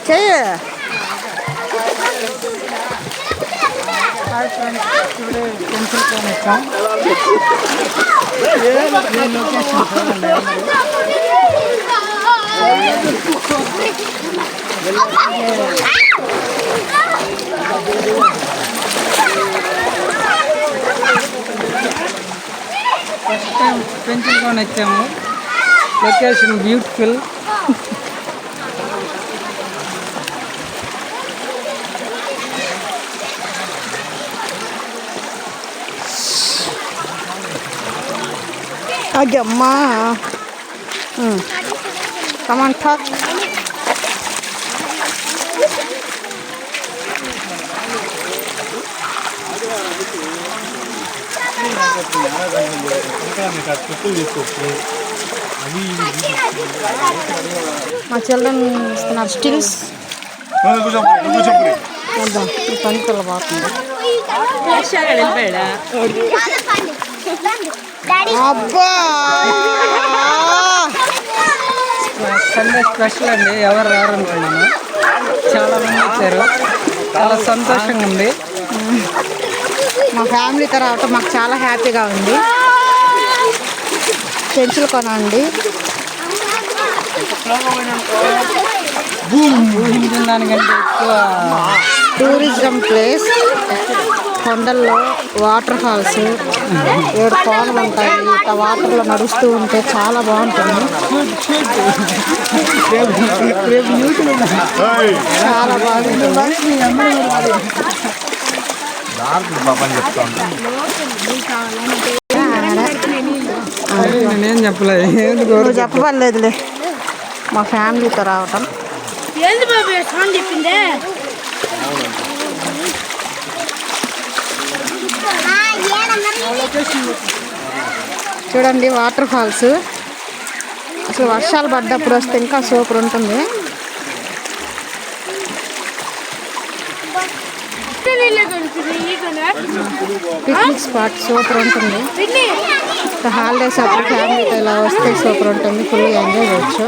చెయ్యి. ఇప్పుడే pencil phone ఇస్తాం. ఫస్ట్ టైం పెన్సిల్ ఫోన్ వచ్చాము. Location beautiful. అమ్మా కమాన్ టాక్. మా చిల్డ్రన్ ఇస్తున్నారు స్టిల్స్. పని పిల్ల బాగుంది. అబ్బా సండే స్పెషల్ అండి. ఎవరు రారనుకున్నాను, చాలా మంది వచ్చారు. చాలా సంతోషంగా ఉంది. మా ఫ్యామిలీతో రావటం మాకు చాలా హ్యాపీగా ఉంది. పెన్సిల్ కొనండి. ఊహించిన దానికంటే ఎక్కువ టూరిజం ప్లేస్. కొండల్లో వాటర్ ఫాల్స్, 7 కోనలు ఉంటాయి. ఇట్లా వాటర్లో నడుస్తూ ఉంటే చాలా బాగుంటుంది. చాలా బాగుంటుంది. నేను చెప్పలేదు. నువ్వు చెప్పలేదులే. మా ఫ్యామిలీతో రావటం. చూడండి వాటర్ ఫాల్స్. అసలు వర్షాలు పడ్డప్పుడు వస్తే ఇంకా సూపర్ ఉంటుంది. పిక్నిక్ స్పాట్ సూపర్ ఉంటుంది. హాలిడేస్ అప్పుడు ఫ్యామిలీతో ఇలా వస్తే సూపర్ ఉంటుంది. ఫుల్ ఎంజాయ్ చేయొచ్చు.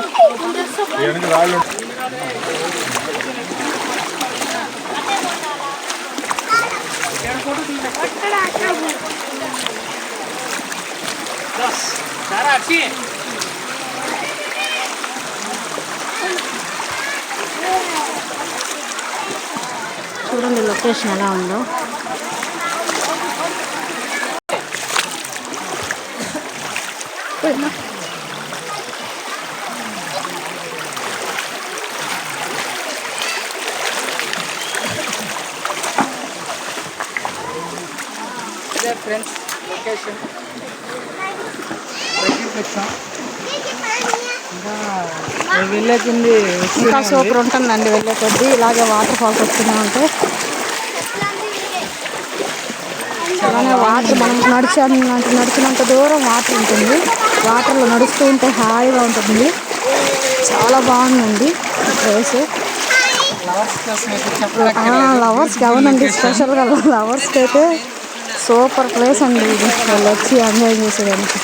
చూడండి లొకేషన్ ఎలా ఉందో. ఫ్రెండ్స్ లొకేషన్ వెళ్ళేది ఇంకా సూపర్ ఉంటుందండి. వెళ్ళే కొద్దీ ఇలాగే వాటర్ ఫాల్స్ వస్తూనే ఉంటాయి. అలానే వాటర్ మనం నడిచినంత దూరం వాటర్ ఉంటుంది. వాటర్లో నడుస్తూ ఉంటే హాయిగా ఉంటుంది. చాలా బాగుందండి ప్లేస్. లవర్స్కి అవునండి, స్పెషల్గా లవర్స్కి అయితే సూపర్ ప్లేస్ అండి ఇది. వాళ్ళు వచ్చి ఎంజాయ్ చేసేదానికి.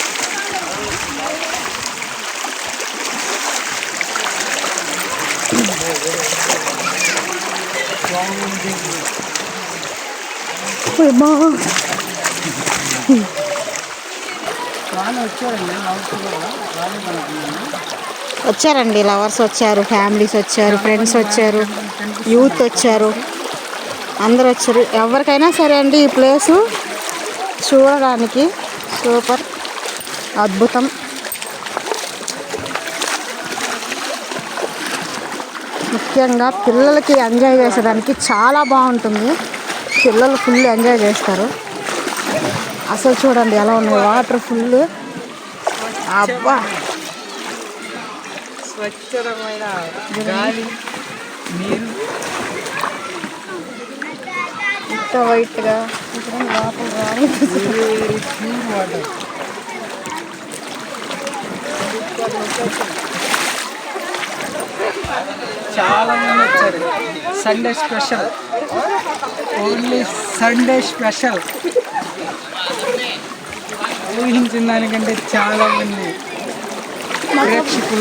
వచ్చారండి లవర్స్ వచ్చారు, ఫ్యామిలీస్ వచ్చారు, ఫ్రెండ్స్ వచ్చారు, యూత్ వచ్చారు, అందరు వచ్చారు. ఎవరికైనా సరే అండి ఈ ప్లేసు చూడడానికి సూపర్ అద్భుతం. ముఖ్యంగా పిల్లలకి ఎంజాయ్ చేసేదానికి చాలా బాగుంటుంది. పిల్లలు ఫుల్ ఎంజాయ్ చేస్తారు. అసలు చూడండి ఎలా ఉన్నాయి వాటర్ ఫుల్. అబ్బా స్వచ్ఛమైన గాలి, నీరు, ఇంత వైట్గా వాటర్ కానీ ప్యూర్ వాటర్. చాలా మంది వచ్చారు. Sunday special, only Sunday special. ఊహించిన దానికంటే చాలా మంది ప్రేక్షకులు